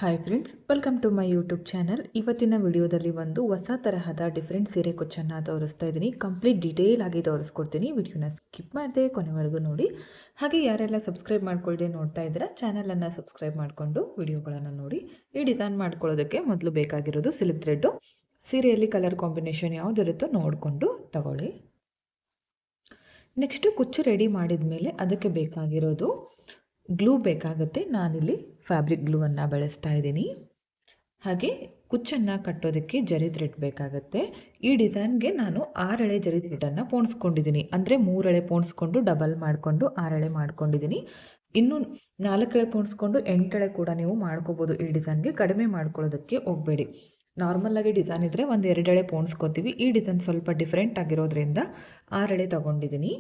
Hi friends, welcome to my YouTube channel. ಇವತ್ತಿನ ವಿಡಿಯೋದಲ್ಲಿ ಒಂದು ಹೊಸ ತರಹದ ಡಿಫ್ರೆಂಟ್ ಸೀರೆ ಕುಚ್ಚನ್ನು ತೋರಿಸ್ತಾ ಇದ್ದೀನಿ. ಕಂಪ್ಲೀಟ್ ಡೀಟೇಲ್ ಆಗಿ ತೋರಿಸ್ಕೊಡ್ತೀನಿ. ವಿಡಿಯೋನ ಸ್ಕಿಪ್ ಮಾಡದೆ ಕೊನೆವರೆಗೂ ನೋಡಿ. ಹಾಗೆ ಯಾರೆಲ್ಲ ಸಬ್ಸ್ಕ್ರೈಬ್ ಮಾಡ್ಕೊಳ್ಳದೆ ನೋಡ್ತಾ ಇದ್ದೀರಾ, ಚಾನಲನ್ನು ಸಬ್ಸ್ಕ್ರೈಬ್ ಮಾಡಿಕೊಂಡು ವಿಡಿಯೋಗಳನ್ನು ನೋಡಿ. ಈ ಡಿಸೈನ್ ಮಾಡ್ಕೊಳ್ಳೋದಕ್ಕೆ ಮೊದಲು ಬೇಕಾಗಿರೋದು ಸಿಲ್ಕ್ ಥ್ರೆಡ್ಡು. ಸೀರೆಯಲ್ಲಿ ಕಲರ್ ಕಾಂಬಿನೇಷನ್ ಯಾವುದಿರುತ್ತೋ ನೋಡಿಕೊಂಡು ತಗೊಳ್ಳಿ. ನೆಕ್ಸ್ಟು ಕುಚ್ಚು ರೆಡಿ ಮಾಡಿದ ಮೇಲೆ ಅದಕ್ಕೆ ಬೇಕಾಗಿರೋದು ಗ್ಲೂ ಬೇಕಾಗುತ್ತೆ. ನಾನಿಲ್ಲಿ ಫ್ಯಾಬ್ರಿಕ್ ಗ್ಲೂವನ್ನು ಬಳಸ್ತಾ ಇದ್ದೀನಿ. ಹಾಗೆ ಕುಚ್ಚನ್ನು ಕಟ್ಟೋದಕ್ಕೆ ಜರಿ ಥ್ರೆಡ್ ಬೇಕಾಗುತ್ತೆ. ಈ ಡಿಸೈನ್ಗೆ ನಾನು 6 ಎಳೆ ಜರಿ ಥ್ರೆಡನ್ನು ಪೋಣಿಸ್ಕೊಂಡಿದ್ದೀನಿ. ಅಂದರೆ 3 ಎಳೆ ಪೋಣಿಸ್ಕೊಂಡು ಡಬಲ್ ಮಾಡಿಕೊಂಡು 6 ಎಳೆ ಮಾಡ್ಕೊಂಡಿದ್ದೀನಿ. ಇನ್ನು 4 ಎಳೆ ಪೋಣಿಸ್ಕೊಂಡು 8 ಎಳೆ ಕೂಡ ನೀವು ಮಾಡ್ಕೋಬೋದು. ಈ ಡಿಸೈನ್ಗೆ ಕಡಿಮೆ ಮಾಡ್ಕೊಳ್ಳೋದಕ್ಕೆ ಹೋಗಬೇಡಿ. ನಾರ್ಮಲಾಗಿ ಡಿಸೈನ್ ಇದ್ದರೆ ಒಂದು 2 ಎಳೆ ಪೋಣಿಸ್ಕೋತೀವಿ. ಈ ಡಿಸೈನ್ ಸ್ವಲ್ಪ ಡಿಫ್ರೆಂಟ್ ಆಗಿರೋದ್ರಿಂದ 6 ಎಳೆ ತೊಗೊಂಡಿದ್ದೀನಿ.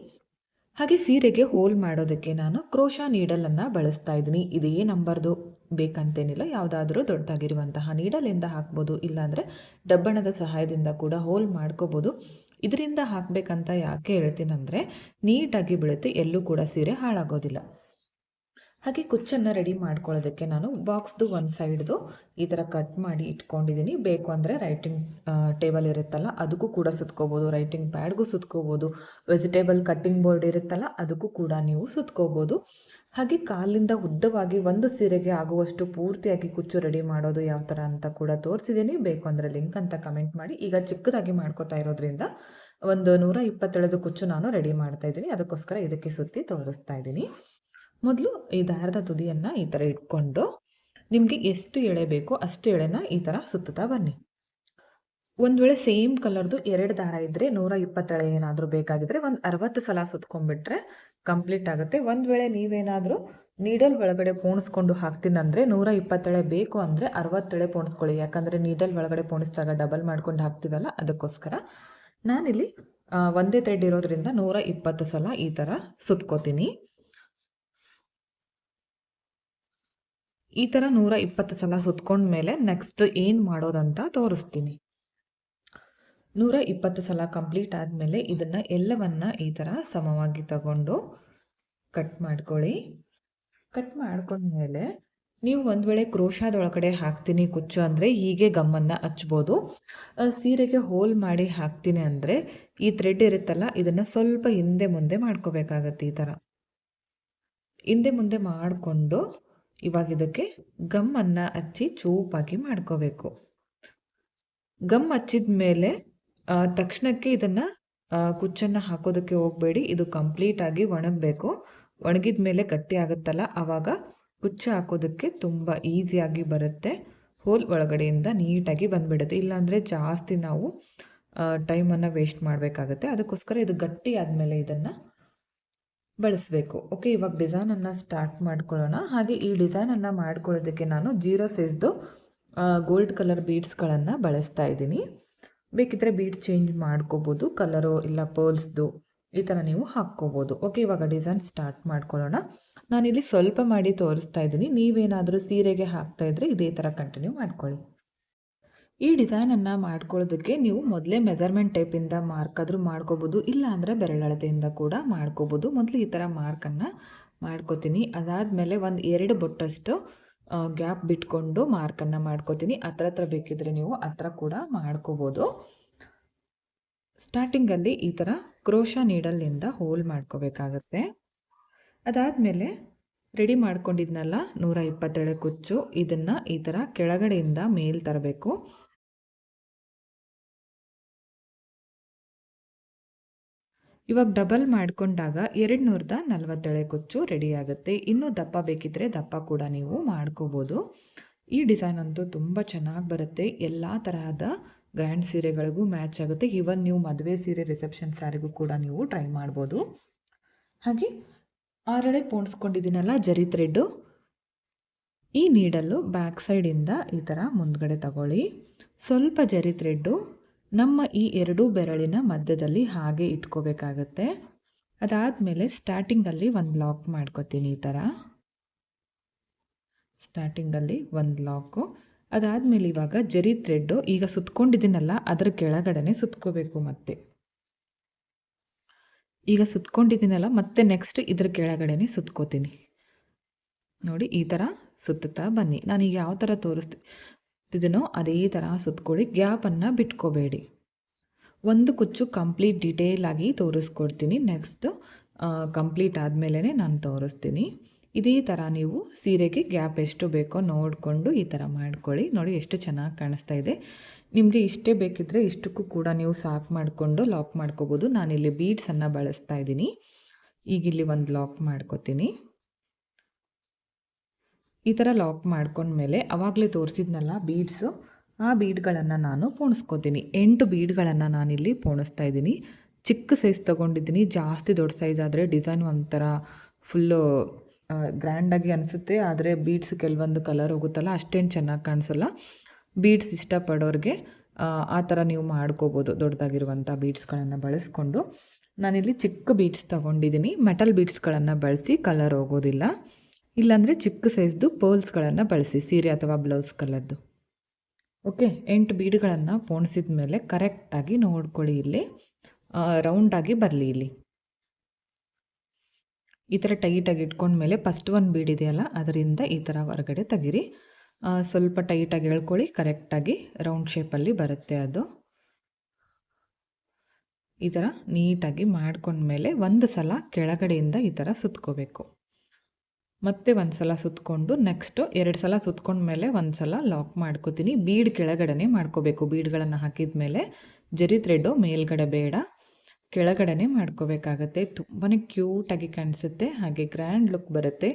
ಹಾಗೆ ಸೀರೆಗೆ ಹೋಲ್ ಮಾಡೋದಕ್ಕೆ ನಾನು ಕ್ರೋಶಾ ನೀಡಲನ್ನು ಬಳಸ್ತಾ ಇದ್ದೀನಿ. ಇದೇ ನಂಬರ್ದು ಬೇಕಂತೇನಿಲ್ಲ, ಯಾವುದಾದ್ರೂ ದೊಡ್ಡದಾಗಿರುವಂತಹ ನೀಡಲಿಂದ ಹಾಕ್ಬೋದು, ಇಲ್ಲಾಂದರೆ ಡಬ್ಬಣದ ಸಹಾಯದಿಂದ ಕೂಡ ಹೋಲ್ ಮಾಡ್ಕೋಬೋದು. ಇದರಿಂದ ಹಾಕಬೇಕಂತ ಯಾಕೆ ಹೇಳ್ತೀನಂದರೆ ನೀಟಾಗಿ ಬೀಳುತ್ತೆ, ಎಲ್ಲೂ ಕೂಡ ಸೀರೆ ಹಾಳಾಗೋದಿಲ್ಲ. ಹಾಗೆ ಕುಚ್ಚನ್ನು ರೆಡಿ ಮಾಡ್ಕೊಳ್ಳೋದಕ್ಕೆ ನಾನು ಬಾಕ್ಸ್ದು ಒಂದು ಸೈಡ್ದು ಈ ಥರ ಕಟ್ ಮಾಡಿ ಇಟ್ಕೊಂಡಿದ್ದೀನಿ. ಬೇಕು ಅಂದರೆ ರೈಟಿಂಗ್ ಟೇಬಲ್ ಇರುತ್ತಲ್ಲ ಅದಕ್ಕೂ ಕೂಡ ಸುತ್ಕೋಬೋದು, ರೈಟಿಂಗ್ ಪ್ಯಾಡ್ಗೂ ಸುತ್ಕೋಬೋದು, ವೆಜಿಟೇಬಲ್ ಕಟ್ಟಿಂಗ್ ಬೋರ್ಡ್ ಇರುತ್ತಲ್ಲ ಅದಕ್ಕೂ ಕೂಡ ನೀವು ಸುತ್ಕೋಬೋದು. ಹಾಗೆ ಕಾಲಿಂದ ಉದ್ದವಾಗಿ ಒಂದು ಸೀರೆಗೆ ಆಗುವಷ್ಟು ಪೂರ್ತಿಯಾಗಿ ಕುಚ್ಚು ರೆಡಿ ಮಾಡೋದು ಯಾವ ಥರ ಅಂತ ಕೂಡ ತೋರಿಸಿದ್ದೀನಿ. ಬೇಕು ಅಂದರೆ ಲಿಂಕ್ ಅಂತ ಕಮೆಂಟ್ ಮಾಡಿ. ಈಗ ಚಿಕ್ಕದಾಗಿ ಮಾಡ್ಕೋತಾ ಇರೋದ್ರಿಂದ ಒಂದು 127 ಕುಚ್ಚು ನಾನು ರೆಡಿ ಮಾಡ್ತಾ ಇದ್ದೀನಿ. ಅದಕ್ಕೋಸ್ಕರ ಇದಕ್ಕೆ ಸುತ್ತಿ ತೋರಿಸ್ತಾ ಇದ್ದೀನಿ. ಮೊದಲು ಈ ದಾರದ ತುದಿಯನ್ನು ಈ ಥರ ಇಟ್ಕೊಂಡು ನಿಮಗೆ ಎಷ್ಟು ಎಳೆ ಬೇಕೋ ಅಷ್ಟು ಎಳೆನ ಈ ಥರ ಸುತ್ತುತ್ತಾ ಬನ್ನಿ. ಒಂದು ವೇಳೆ ಸೇಮ್ ಕಲರ್ದು 2 ದಾರ ಇದ್ದರೆ 120 ಎಳೆ ಏನಾದರೂ ಬೇಕಾಗಿದ್ದರೆ ಒಂದು 60 ಸಲ ಸುತ್ಕೊಂಡ್ಬಿಟ್ರೆ ಕಂಪ್ಲೀಟ್ ಆಗುತ್ತೆ. ಒಂದು ವೇಳೆ ನೀವೇನಾದರೂ ನೀಡಲ್ ಒಳಗಡೆ ಪೋಣಿಸ್ಕೊಂಡು ಹಾಕ್ತೀನಂದರೆ 120 ಎಳೆ ಬೇಕು ಅಂದರೆ 60 ಎಳೆ ಪೋಣಿಸ್ಕೊಳ್ಳಿ. ಯಾಕಂದರೆ ನೀಡಲ್ ಒಳಗಡೆ ಪೋಣಿಸಿದಾಗ ಡಬಲ್ ಮಾಡ್ಕೊಂಡು ಹಾಕ್ತೀವಲ್ಲ, ಅದಕ್ಕೋಸ್ಕರ ನಾನಿಲ್ಲಿ ಒಂದೇ ಥ್ರೆಡ್ ಇರೋದ್ರಿಂದ 120 ಸಲ ಈ ಥರ ಸುತ್ಕೋತೀನಿ. ಈ ಥರ 120 ಸಲ ಸುತ್ಕೊಂಡ್ಮೇಲೆ ನೆಕ್ಸ್ಟ್ ಏನು ಮಾಡೋದಂತ ತೋರಿಸ್ತೀನಿ. 120 ಸಲ ಕಂಪ್ಲೀಟ್ ಆದಮೇಲೆ ಇದನ್ನು ಎಲ್ಲವನ್ನ ಈ ಥರ ಸಮವಾಗಿ ತಗೊಂಡು ಕಟ್ ಮಾಡ್ಕೊಳ್ಳಿ. ಕಟ್ ಮಾಡ್ಕೊಂಡ್ಮೇಲೆ ನೀವು ಒಂದು ವೇಳೆ ಕ್ರೋಶಾದೊಳಗಡೆ ಹಾಕ್ತೀನಿ ಕುಚ್ಚು ಅಂದರೆ ಹೀಗೆ ಗಮ್ಮನ್ನು ಹಚ್ಬೋದು. ಸೀರೆಗೆ ಹೋಲ್ ಮಾಡಿ ಹಾಕ್ತೀನಿ ಅಂದರೆ ಈ ಥ್ರೆಡ್ ಇರುತ್ತಲ್ಲ ಇದನ್ನು ಸ್ವಲ್ಪ ಹಿಂದೆ ಮುಂದೆ ಮಾಡ್ಕೋಬೇಕಾಗತ್ತೆ. ಈ ಥರ ಹಿಂದೆ ಮುಂದೆ ಮಾಡಿಕೊಂಡು ಇವಾಗ ಇದಕ್ಕೆ ಗಮ್ಮನ್ನು ಹಚ್ಚಿ ಚೂಪಾಗಿ ಮಾಡ್ಕೋಬೇಕು. ಗಮ್ ಹಚ್ಚಿದ ಮೇಲೆ ತಕ್ಷಣಕ್ಕೆ ಇದನ್ನು ಕುಚ್ಚನ್ನು ಹಾಕೋದಕ್ಕೆ ಹೋಗಬೇಡಿ. ಇದು ಕಂಪ್ಲೀಟಾಗಿ ಒಣಗಬೇಕು. ಒಣಗಿದ ಮೇಲೆ ಗಟ್ಟಿ ಆಗುತ್ತಲ್ಲ ಆವಾಗ ಕುಚ್ಚು ಹಾಕೋದಕ್ಕೆ ತುಂಬ ಈಸಿಯಾಗಿ ಬರುತ್ತೆ. ಹೋಲ್ ಒಳಗಡೆಯಿಂದ ನೀಟಾಗಿ ಬಂದುಬಿಡುತ್ತೆ. ಇಲ್ಲಾಂದರೆ ಜಾಸ್ತಿ ನಾವು ಟೈಮನ್ನು ವೇಸ್ಟ್ ಮಾಡಬೇಕಾಗತ್ತೆ. ಅದಕ್ಕೋಸ್ಕರ ಇದು ಗಟ್ಟಿ ಆದಮೇಲೆ ಇದನ್ನು ಬಳಸಬೇಕು. ಓಕೆ, ಇವಾಗ ಡಿಸೈನನ್ನು ಸ್ಟಾರ್ಟ್ ಮಾಡ್ಕೊಳ್ಳೋಣ. ಹಾಗೆ ಈ ಡಿಸೈನನ್ನು ಮಾಡ್ಕೊಳ್ಳೋದಕ್ಕೆ ನಾನು 0 ಸೈಜ್ದು ಗೋಲ್ಡ್ ಕಲರ್ ಬೀಡ್ಸ್ಗಳನ್ನು ಬಳಸ್ತಾ ಇದ್ದೀನಿ. ಬೇಕಿದ್ದರೆ ಬೀಡ್ಸ್ ಚೇಂಜ್ ಮಾಡ್ಕೋಬೋದು, ಕಲರು ಇಲ್ಲ ಪರ್ಲ್ಸ್ದು ಈ ಥರ ನೀವು ಹಾಕ್ಕೋಬೋದು. ಓಕೆ, ಇವಾಗ ಡಿಸೈನ್ ಸ್ಟಾರ್ಟ್ ಮಾಡ್ಕೊಳ್ಳೋಣ. ನಾನಿಲ್ಲಿ ಸ್ವಲ್ಪ ಮಾಡಿ ತೋರಿಸ್ತಾ ಇದ್ದೀನಿ. ನೀವೇನಾದರೂ ಸೀರೆಗೆ ಹಾಕ್ತಾಯಿದ್ರೆ ಇದೇ ಥರ ಕಂಟಿನ್ಯೂ ಮಾಡ್ಕೊಳ್ಳಿ. ಈ ಡಿಸೈನನ್ನು ಮಾಡ್ಕೊಳ್ಳೋದಕ್ಕೆ ನೀವು ಮೊದಲೇ ಮೆಜರ್ಮೆಂಟ್ ಟೈಪಿಂದ ಮಾರ್ಕಾದರೂ ಮಾಡ್ಕೋಬೋದು, ಇಲ್ಲ ಅಂದರೆ ಬೆರಳಳತೆಯಿಂದ ಕೂಡ ಮಾಡ್ಕೋಬೋದು. ಮೊದಲು ಈ ಥರ ಮಾರ್ಕನ್ನು ಮಾಡ್ಕೋತೀನಿ. ಅದಾದಮೇಲೆ ಒಂದು 2 ಬೊಟ್ಟಷ್ಟು ಗ್ಯಾಪ್ ಬಿಟ್ಕೊಂಡು ಮಾರ್ಕನ್ನು ಮಾಡ್ಕೋತೀನಿ. ಹತ್ರ ಬೇಕಿದ್ರೆ ನೀವು ಹತ್ರ ಕೂಡ ಮಾಡ್ಕೋಬೋದು. ಸ್ಟಾರ್ಟಿಂಗಲ್ಲಿ ಈ ಥರ ಕ್ರೋಶಾ ನೀಡಲ್ನಿಂದ ಹೋಲ್ ಮಾಡ್ಕೋಬೇಕಾಗತ್ತೆ. ಅದಾದಮೇಲೆ ರೆಡಿ ಮಾಡ್ಕೊಂಡಿದ್ನಲ್ಲ 120 ಕುಚ್ಚು, ಇದನ್ನು ಈ ಥರ ಕೆಳಗಡೆಯಿಂದ ಮೇಲ್ ತರಬೇಕು. ಇವಾಗ ಡಬಲ್ ಮಾಡಿಕೊಂಡಾಗ 240 ಕುಚ್ಚು ರೆಡಿ ಆಗುತ್ತೆ. ಇನ್ನೂ ದಪ್ಪ ಬೇಕಿದ್ದರೆ ದಪ್ಪ ಕೂಡ ನೀವು ಮಾಡ್ಕೋಬೋದು. ಈ ಡಿಸೈನ್ ಅಂತೂ ತುಂಬ ಚೆನ್ನಾಗಿ ಬರುತ್ತೆ. ಎಲ್ಲ ತರಹದ ಗ್ರ್ಯಾಂಡ್ ಸೀರೆಗಳಿಗೂ ಮ್ಯಾಚ್ ಆಗುತ್ತೆ. ಈವನ್ ನೀವು ಮದುವೆ ಸೀರೆ, ರಿಸೆಪ್ಷನ್ ಸ್ಯಾರಿಗೂ ಕೂಡ ನೀವು ಟ್ರೈ ಮಾಡ್ಬೋದು. ಹಾಗೆ 6 ಎಳೆ ಪೋಣಿಸ್ಕೊಂಡಿದ್ದೀನಲ್ಲ ಜರಿ ಥ್ರೆಡ್ಡು, ಈ ನೀಡಲ್ಲು ಬ್ಯಾಕ್ ಸೈಡಿಂದ ಈ ಥರ ಮುಂದ್ಗಡೆ ತಗೊಳ್ಳಿ. ಸ್ವಲ್ಪ ಜರಿ ಥ್ರೆಡ್ಡು ನಮ್ಮ ಈ 2 ಬೆರಳಿನ ಮಧ್ಯದಲ್ಲಿ ಹಾಗೆ ಇಟ್ಕೋಬೇಕಾಗತ್ತೆ. ಅದಾದಮೇಲೆ ಸ್ಟಾರ್ಟಿಂಗಲ್ಲಿ ಒಂದು ಲಾಕ್ ಮಾಡ್ಕೋತೀನಿ. ಈ ಥರ ಸ್ಟಾರ್ಟಿಂಗಲ್ಲಿ ಒಂದು ಲಾಕು. ಅದಾದಮೇಲೆ ಇವಾಗ ಜರಿ ಥ್ರೆಡ್ಡು ಈಗ ಸುತ್ಕೊಂಡಿದ್ದೀನಲ್ಲ ಅದರ ಕೆಳಗಡೆನೆ ಸುತ್ಕೋಬೇಕು. ಮತ್ತೆ ಈಗ ಸುತ್ಕೊಂಡಿದ್ದೀನಲ್ಲ ಮತ್ತೆ ನೆಕ್ಸ್ಟ್ ಇದ್ರ ಕೆಳಗಡೆನೆ ಸುತ್ಕೋತೀನಿ. ನೋಡಿ, ಈ ಥರ ಸುತ್ತುತ್ತಾ ಬನ್ನಿ. ನಾನೀಗ ಯಾವ ಥರ ತೋರಿಸ್ತಿದ್ದೀನೋ ಅದೇ ಥರ ಸುತ್ಕೊಳ್ಳಿ, ಗ್ಯಾಪನ್ನು ಬಿಟ್ಕೋಬೇಡಿ. ಒಂದು ಕುಚ್ಚು ಕಂಪ್ಲೀಟ್ ಡೀಟೇಲಾಗಿ ತೋರಿಸ್ಕೊಡ್ತೀನಿ. ನೆಕ್ಸ್ಟು ಕಂಪ್ಲೀಟ್ ಆದಮೇಲೆ ನಾನು ತೋರಿಸ್ತೀನಿ. ಇದೇ ಥರ ನೀವು ಸೀರೆಗೆ ಗ್ಯಾಪ್ ಎಷ್ಟು ಬೇಕೋ ನೋಡಿಕೊಂಡು ಈ ಥರ ಮಾಡ್ಕೊಳ್ಳಿ. ನೋಡಿ ಎಷ್ಟು ಚೆನ್ನಾಗಿ ಕಾಣಿಸ್ತಾ ಇದೆ. ನಿಮಗೆ ಇಷ್ಟೇ ಬೇಕಿದ್ದರೆ ಇಷ್ಟಕ್ಕೂ ಕೂಡ ನೀವು ಸಾಕು ಮಾಡಿಕೊಂಡು ಲಾಕ್ ಮಾಡ್ಕೋಬೋದು. ನಾನಿಲ್ಲಿ ಬೀಡ್ಸನ್ನು ಬಳಸ್ತಾ ಇದ್ದೀನಿ. ಈಗ ಇಲ್ಲಿ ಒಂದು ಲಾಕ್ ಮಾಡ್ಕೋತೀನಿ. ಈ ಥರ ಲಾಕ್ ಮಾಡ್ಕೊಂಡ್ಮೇಲೆ ಆವಾಗಲೇ ತೋರಿಸಿದ್ನಲ್ಲ ಬೀಡ್ಸು, ಆ ಬೀಡ್ಗಳನ್ನು ನಾನು ಪೋಣಿಸ್ಕೋತೀನಿ. 8 ಬೀಡ್ಗಳನ್ನು ನಾನಿಲ್ಲಿ ಪೋಣಿಸ್ತಾ ಇದ್ದೀನಿ. ಚಿಕ್ಕ ಸೈಜ್ ತೊಗೊಂಡಿದ್ದೀನಿ. ಜಾಸ್ತಿ ದೊಡ್ಡ ಸೈಜ್ ಆದರೆ ಡಿಸೈನ್ ಒಂಥರ ಫುಲ್ಲು ಗ್ರ್ಯಾಂಡಾಗಿ ಅನಿಸುತ್ತೆ. ಆದರೆ ಬೀಡ್ಸ್ ಕೆಲವೊಂದು ಕಲರ್ ಹೋಗುತ್ತಲ್ಲ, ಅಷ್ಟೇನು ಚೆನ್ನಾಗಿ ಕಾಣಿಸಲ್ಲ. ಬೀಡ್ಸ್ ಇಷ್ಟಪಡೋರಿಗೆ ಆ ಥರ ನೀವು ಮಾಡ್ಕೋಬೋದು. ದೊಡ್ಡದಾಗಿರುವಂಥ ಬೀಡ್ಸ್ಗಳನ್ನು ಬಳಸ್ಕೊಂಡು ನಾನಿಲ್ಲಿ ಚಿಕ್ಕ ಬೀಡ್ಸ್ ತೊಗೊಂಡಿದ್ದೀನಿ. ಮೆಟಲ್ ಬೀಡ್ಸ್ಗಳನ್ನು ಬಳಸಿ, ಕಲರ್ ಹೋಗೋದಿಲ್ಲ. ಇಲ್ಲಾಂದರೆ ಚಿಕ್ಕ ಸೈಜ್ದು ಪರ್ಲ್ಸ್ಗಳನ್ನು ಬಳಸಿ, ಸೀರೆ ಅಥವಾ ಬ್ಲೌಸ್ ಕಲರ್ದು. ಓಕೆ, 8 ಬೀಡ್ಗಳನ್ನು ಪೋಣಿಸಿದ ಮೇಲೆ ಕರೆಕ್ಟಾಗಿ ನೋಡ್ಕೊಳ್ಳಿ. ಇಲ್ಲಿ ರೌಂಡಾಗಿ ಬರಲಿ. ಇಲ್ಲಿ ಈ ಥರ ಟೈಟಾಗಿ ಇಟ್ಕೊಂಡ್ಮೇಲೆ ಫಸ್ಟ್ ಒಂದು ಬೀಡ್ ಇದೆಯಲ್ಲ ಅದರಿಂದ ಈ ಥರ ಹೊರಗಡೆ ತೆಗೀರಿ. ಸ್ವಲ್ಪ ಟೈಟಾಗಿ ಎಳ್ಕೊಳ್ಳಿ. ಕರೆಕ್ಟಾಗಿ ರೌಂಡ್ ಶೇಪಲ್ಲಿ ಬರುತ್ತೆ ಅದು. ಈ ಥರ ನೀಟಾಗಿ ಮಾಡ್ಕೊಂಡ್ಮೇಲೆ ಒಂದು ಸಲ ಕೆಳಗಡೆಯಿಂದ ಈ ಥರ ಸುತ್ಕೋಬೇಕು. ಮತ್ತೆ ಒಂದು ಸಲ ಸುತ್ತಕೊಂಡು ನೆಕ್ಸ್ಟು 2 ಸಲ ಸುತ್ಕೊಂಡ್ಮೇಲೆ ಒಂದು ಸಲ ಲಾಕ್ ಮಾಡ್ಕೋತೀನಿ. ಬೀಡ್ ಕೆಳಗಡೆ ಮಾಡ್ಕೋಬೇಕು. ಬೀಡ್ಗಳನ್ನು ಹಾಕಿದ ಮೇಲೆ ಜರಿ ಥ್ರೆಡ್ಡು ಮೇಲ್ಗಡೆ ಬೇಡ, ಕೆಳಗಡೆ ಮಾಡ್ಕೋಬೇಕಾಗತ್ತೆ. ತುಂಬಾ ಕ್ಯೂಟಾಗಿ ಕಾಣಿಸುತ್ತೆ, ಹಾಗೆ ಗ್ರ್ಯಾಂಡ್ ಲುಕ್ ಬರುತ್ತೆ.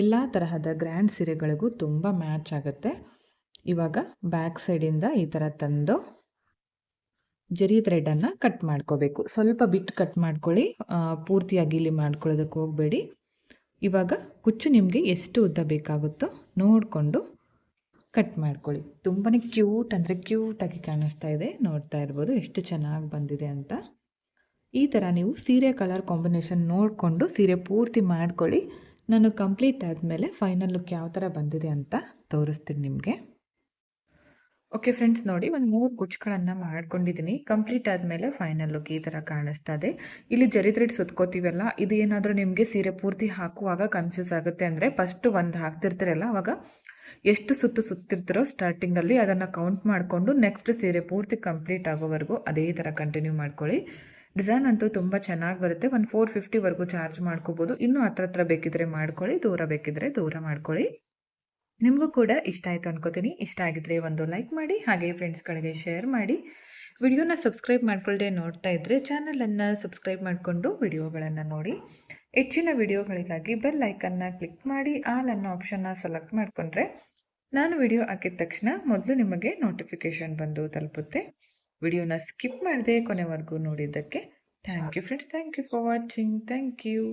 ಎಲ್ಲ ತರಹದ ಗ್ರ್ಯಾಂಡ್ ಸೀರೆಗಳಿಗೂ ತುಂಬ ಮ್ಯಾಚ್ ಆಗುತ್ತೆ. ಇವಾಗ ಬ್ಯಾಕ್ ಸೈಡಿಂದ ಈ ಥರ ತಂದು ಜರಿ ಥ್ರೆಡನ್ನು ಕಟ್ ಮಾಡ್ಕೋಬೇಕು. ಸ್ವಲ್ಪ ಬಿಟ್ಟು ಕಟ್ ಮಾಡ್ಕೊಳ್ಳಿ, ಪೂರ್ತಿಯಾಗಿ ಇಲ್ಲಿ ಮಾಡ್ಕೊಳ್ಳೋದಕ್ಕೆ ಹೋಗಬೇಡಿ. ಇವಾಗ ಕುಚ್ಚು ನಿಮಗೆ ಎಷ್ಟು ಉದ್ದ ಬೇಕಾಗುತ್ತೋ ನೋಡಿಕೊಂಡು ಕಟ್ ಮಾಡ್ಕೊಳ್ಳಿ. ತುಂಬಾ ಕ್ಯೂಟ್ ಅಂದರೆ ಕ್ಯೂಟಾಗಿ ಕಾಣಿಸ್ತಾ ಇದೆ. ನೋಡ್ತಾ ಇರ್ಬೋದು ಎಷ್ಟು ಚೆನ್ನಾಗಿ ಬಂದಿದೆ ಅಂತ. ಈ ಥರ ನೀವು ಸೀರೆ ಕಲರ್ ಕಾಂಬಿನೇಷನ್ ನೋಡಿಕೊಂಡು ಸೀರೆ ಪೂರ್ತಿ ಮಾಡ್ಕೊಳ್ಳಿ. ನಾನು ಕಂಪ್ಲೀಟ್ ಆದಮೇಲೆ ಫೈನಲ್ ಲುಕ್ ಯಾವ ಥರ ಬಂದಿದೆ ಅಂತ ತೋರಿಸ್ತೀನಿ ನಿಮಗೆ. ಓಕೆ ಫ್ರೆಂಡ್ಸ್, ನೋಡಿ ಒಂದು 3 ಕುಚ್ಚುಗಳನ್ನು ಮಾಡ್ಕೊಂಡಿದ್ದೀನಿ. ಕಂಪ್ಲೀಟ್ ಆದಮೇಲೆ ಫೈನಲ್ ಲುಕ್ ಈ ಥರ ಕಾಣಿಸ್ತಾ ಇದೆ. ಇಲ್ಲಿ ಜರಿ ಥ್ರೆಡ್ ಸುತ್ಕೋತೀವಲ್ಲ, ಇದು ಏನಾದರೂ ನಿಮಗೆ ಸೀರೆ ಪೂರ್ತಿ ಹಾಕುವಾಗ ಕನ್ಫ್ಯೂಸ್ ಆಗುತ್ತೆ ಅಂದರೆ ಫಸ್ಟು ಒಂದು ಹಾಕ್ತಿರ್ತೀರಲ್ಲ, ಅವಾಗ ಎಷ್ಟು ಸುತ್ತಿರ್ತೀರೋ ಸ್ಟಾರ್ಟಿಂಗಲ್ಲಿ ಅದನ್ನು ಕೌಂಟ್ ಮಾಡಿಕೊಂಡು ನೆಕ್ಸ್ಟ್ ಸೀರೆ ಪೂರ್ತಿ ಕಂಪ್ಲೀಟ್ ಆಗೋವರೆಗೂ ಅದೇ ಥರ ಕಂಟಿನ್ಯೂ ಮಾಡ್ಕೊಳ್ಳಿ. ಡಿಸೈನ್ ಅಂತೂ ತುಂಬ ಚೆನ್ನಾಗಿ ಬರುತ್ತೆ. ಒಂದು 450ವರೆಗೂ ಚಾರ್ಜ್ ಮಾಡ್ಕೋಬೋದು. ಇನ್ನೂ ಹತ್ರ ಬೇಕಿದ್ರೆ ಮಾಡ್ಕೊಳ್ಳಿ, ದೂರ ಬೇಕಿದ್ರೆ ದೂರ ಮಾಡ್ಕೊಳ್ಳಿ. ನಿಮಗೂ ಕೂಡ ಇಷ್ಟ ಆಯಿತು ಅನ್ಕೋತೀನಿ. ಇಷ್ಟ ಆಗಿದ್ರೆ ಒಂದು ಲೈಕ್ ಮಾಡಿ, ಹಾಗೆ ಫ್ರೆಂಡ್ಸ್ಗಳಿಗೆ ಶೇರ್ ಮಾಡಿ. ವಿಡಿಯೋನ ಸಬ್ಸ್ಕ್ರೈಬ್ ಮಾಡ್ಕೊಳ್ಳದೆ ನೋಡ್ತಾ ಇದ್ದರೆ ಚಾನಲನ್ನು ಸಬ್ಸ್ಕ್ರೈಬ್ ಮಾಡಿಕೊಂಡು ವಿಡಿಯೋಗಳನ್ನು ನೋಡಿ. ಹೆಚ್ಚಿನ ವಿಡಿಯೋಗಳಿಗಾಗಿ ಬೆಲ್ ಐಕನ್ನ ಕ್ಲಿಕ್ ಮಾಡಿ ಆಲ್ ಅನ್ನೋ ಆಪ್ಷನ್ನ ಸೆಲೆಕ್ಟ್ ಮಾಡಿಕೊಂಡ್ರೆ ನಾನು ವಿಡಿಯೋ ಹಾಕಿದ ತಕ್ಷಣ ಮೊದಲು ನಿಮಗೆ ನೋಟಿಫಿಕೇಷನ್ ಬಂದು ತಲುಪುತ್ತೆ. ವಿಡಿಯೋನ ಸ್ಕಿಪ್ ಮಾಡದೆ ಕೊನೆವರೆಗೂ ನೋಡಿದ್ದಕ್ಕೆ thank you friends. Thank you for watching. Thank you.